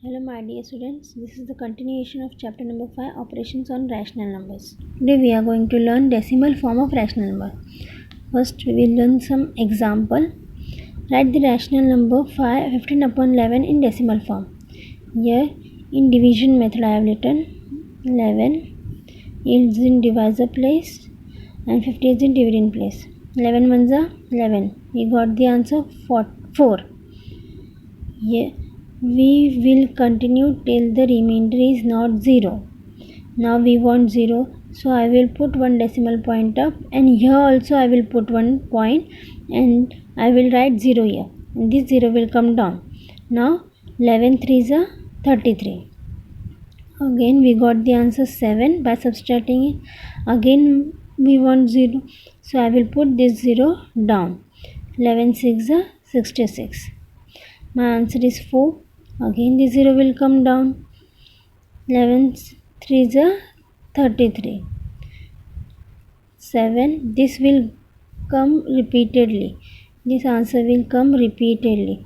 Hello my dear students, this is the continuation of chapter number 5, operations on rational numbers. Today we are going to learn decimal form of rational number. First we will learn some example. Write the rational number 15 upon 11 in decimal form. Here in division method I have written 11 is in divisor place and 50 is in dividend place. 11 ones are 11. We got the answer 4. Here we will continue till the remainder is not 0. Now we want 0, so I will put one decimal point up, and here also I will put one point and I will write 0 here, and this 0 will come down. Now 11 3s are 33. Again we got the answer 7 by subtracting it. Again we want 0, so I will put this 0 down. 11 6 are 66. My answer is 4. Again the 0 will come down. 11 3s are 33. 7. This will come repeatedly. This answer will come repeatedly.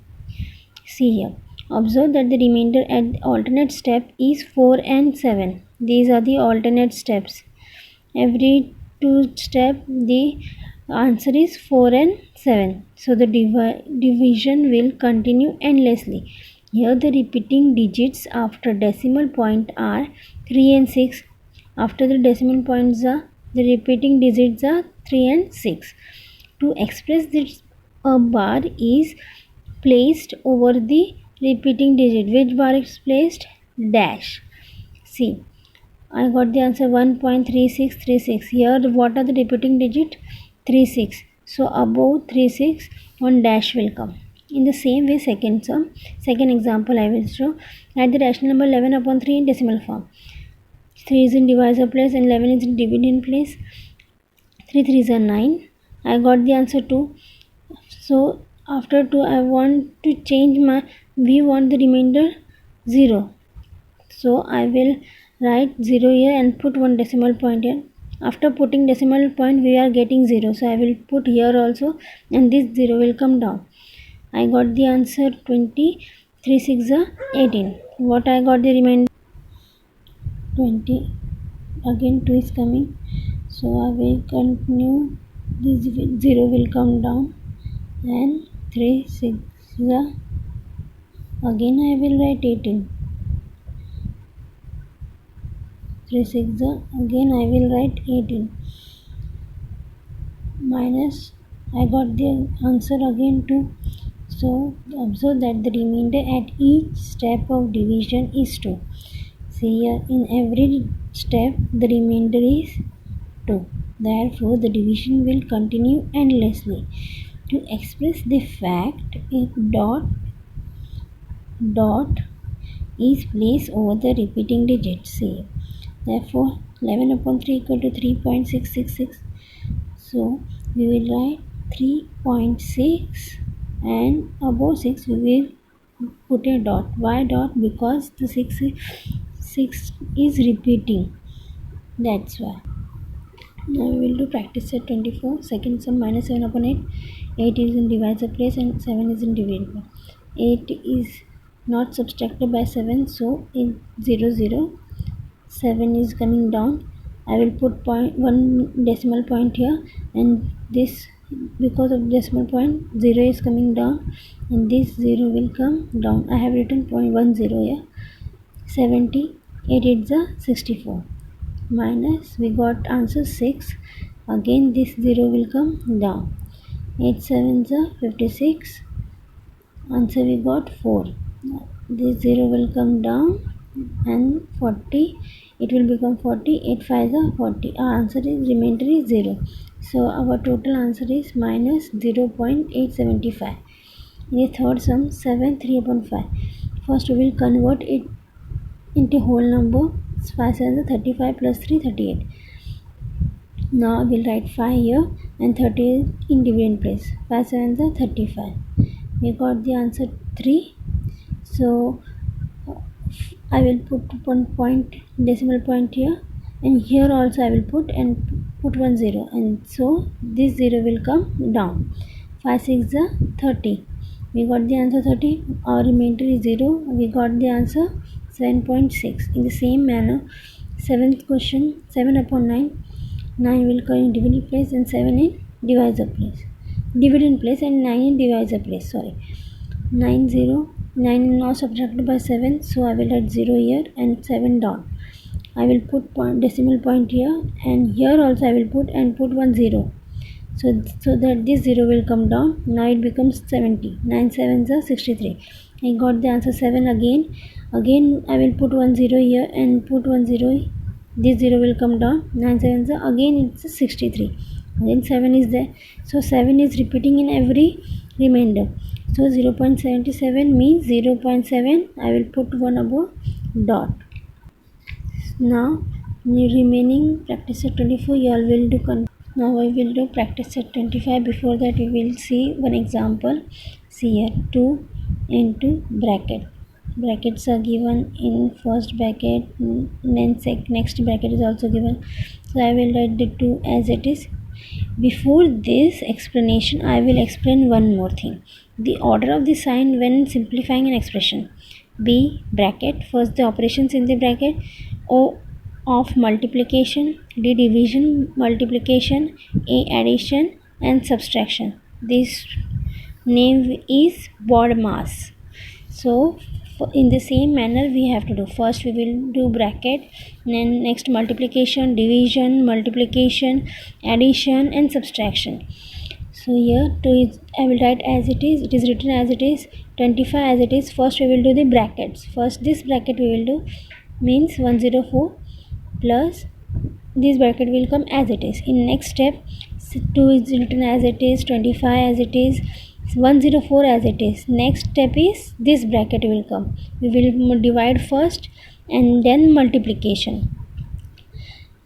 See here. Observe that the remainder at the alternate step is 4 and 7. These are the alternate steps. Every two steps the answer is 4 and 7. So the division will continue endlessly. Here the repeating digits after decimal point are 3 and 6. After the decimal points the repeating digits are 3 and 6. To express this, a bar is placed over the repeating digit. Which bar is placed? Dash. See, I got the answer 1.3636. Here what are the repeating digit? 36. So above 36 one dash will come. In the same way second example I will show. Write the rational number 11 upon 3 in decimal form. 3 is in divisor place and 11 is in dividend place. 3 3s are 9. I got the answer 2. So after 2 I want to change we want the remainder 0. So I will write 0 here and put one decimal point here. After putting decimal point we are getting 0, so I will put here also, and this 0 will come down. I got the answer 20. 3 6 are 18. What I got the remainder? 20. Again 2 is coming, so I will continue. This 0 will come down, and 3 6 are, again I will write 18. 3 6 are, again I will write 18. Minus, I got the answer again 2. So observe that the remainder at each step of division is 2. See here, in every step the remainder is 2. Therefore the division will continue endlessly. To express the fact, a dot is placed over the repeating digit. See, therefore 11 upon 3 equal to 3.666. So we will write 3.6, and above 6 we will put a dot. Why dot? Because the 6 is repeating. That's why. Now we will do practice set 24. Second sum, minus 7 upon 8. 8 is in divisor place and 7 is in dividend place. 8 is not subtracted by 7, so in 0 0 7 is coming down. I will put one decimal point here, and this, because of decimal point 0 is coming down, and this 0 will come down. I have written 0.10 here. 70. 8 8s are 64. Minus, we got answer 6. Again this 0 will come down. 8 7s are 56. Answer we got 4. This 0 will come down, and 40, it will become 40. 8 5s are 40. Our answer is, remainder is 0. So our total answer is minus 0.875. In the third sum, 7 3 upon 5. First we will convert it into whole number. 5 7 are 35 plus 3 38. Now I will write 5 here and 30 in dividend place. 5 7 are 35. We got the answer 3. So I will put one point, decimal point here, and here also I will put one 0, and so this 0 will come down. 5 6 are 30. We got the answer 30. Our remainder is 0. We got the answer 7.6. In the same manner, 7th question, 7 upon 9. 9 will come in dividend place and 7 in divisor place. Dividend place and 9 in divisor place. Sorry. 9 0. 9 is now subtracted by 7. So I will write 0 here and 7 down. I will put decimal point here, and here also I will put 1 0. So that this 0 will come down. Now it becomes 70. 9 sevens are 63. I got the answer 7 again. Again I will put 1 0 here and put 1 0. This 0 will come down. 9 sevens are again it's 63. Again 7 is there. So 7 is repeating in every remainder. So 0.77 means 0.7. I will put 1 above dot. Now remaining practice set 24 you all will do. Now I will do practice set 25. Before that we will see one example. See here 2 into bracket. Brackets are given in first bracket, then next bracket is also given. So I will write the 2 as it is. Before this explanation I will explain one more thing. The order of the sign when simplifying an expression. B bracket, first the operations in the bracket. O of multiplication, D division, multiplication, A addition and subtraction. This name is BODMAS. So in the same manner we have to do. First we will do bracket, then next multiplication, division, multiplication, addition and subtraction. So here 2 is, I will write as it is written as it is, 25 as it is. First we will do the brackets. First this bracket we will do, means 104 plus this bracket will come as it is. In next step 2 is written as it is, 25 as it is, 104 as it is. Next step is this bracket will come. We will divide first and then multiplication.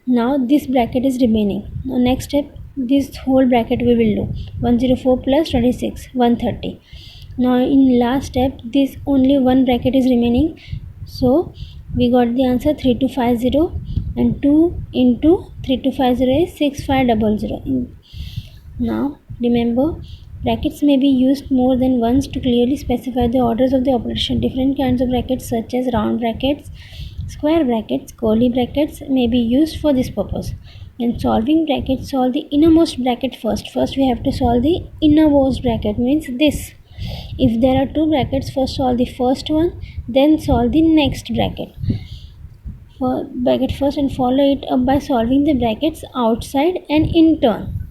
Now this bracket is remaining. Now next step this whole bracket we will do, 104 plus 26, 130. Now in last step this only one bracket is remaining. So we got the answer 3250, and 2 into 3250 is 6500. Now remember, brackets may be used more than once to clearly specify the orders of the operation. Different kinds of brackets such as round brackets, square brackets, curly brackets may be used for this purpose. In solving brackets, solve the innermost bracket first. First we have to solve the innermost bracket, means this. If there are two brackets, first solve the first one, then solve the next bracket. Bracket first and follow it up by solving the brackets outside and in turn.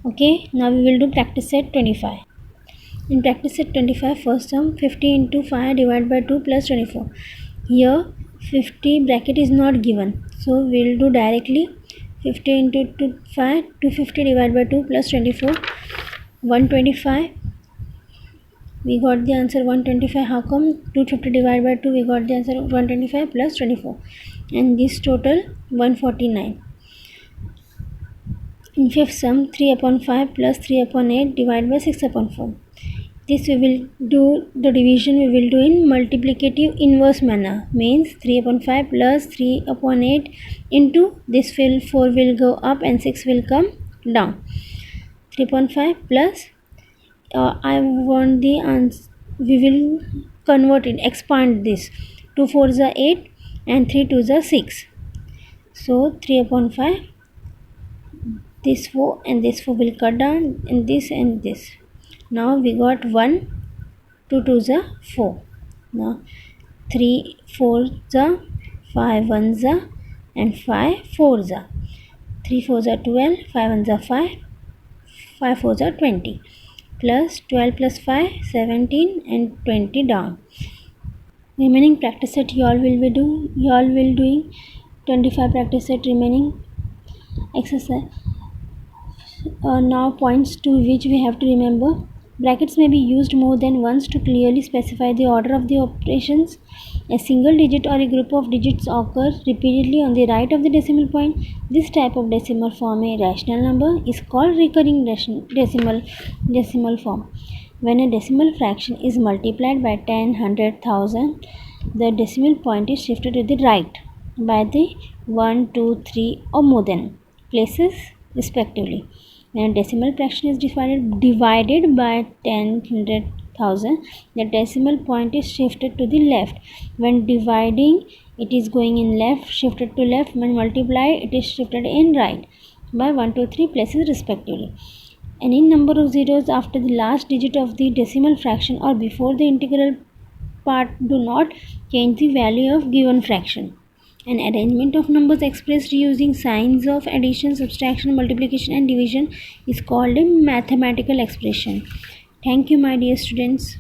Okay, now we will do practice set 25. In practice set 25, first sum 50 into 5 divided by 2 plus 24. Here 50 bracket is not given, so we will do directly 50 into 5, 250 divided by 2 plus 24, 125. We got the answer 125. How come? 250 divided by 2, we got the answer 125 plus 24, and this total 149. In fifth sum, 3 upon 5 plus 3 upon 8 divided by 6 upon 4. This we will do, the division we will do in multiplicative inverse manner, means 3 upon 5 plus 3 upon 8 into this 4 will go up and 6 will come down. 3 upon 5 plus I want the answer, we will convert it, expand this. 2 4s are 8 and 3 2s are 6. So 3 upon 5, this 4 and this 4 will cut down, and this. Now we got 1, 2 2s are 4. Now 3 4s are, 5 1s are, and 5 4s are. 3 4s are 12, 5 1s are 5, 5 4s are 20. Plus 12 plus 5, 17 and 20 down. Remaining practice set you all will doing 25 practice set remaining exercise. Now points to which we have to remember. Brackets may be used more than once to clearly specify the order of the operations. A single digit or a group of digits occur repeatedly on the right of the decimal point. This type of decimal form, a rational number, is called recurring decimal form. When a decimal fraction is multiplied by 10, 100, 1000, the decimal point is shifted to the right by the 1, 2, 3 or more than places respectively. When a decimal fraction is divided by 10, 100, 1000, the decimal point is shifted to the left. When dividing, it is going in left, shifted to left. When multiply, it is shifted in right by 1, 2, 3 places respectively. Any number of zeros after the last digit of the decimal fraction or before the integral part do not change the value of given fraction. An arrangement of numbers expressed using signs of addition, subtraction, multiplication and division is called a mathematical expression. Thank you, my dear students.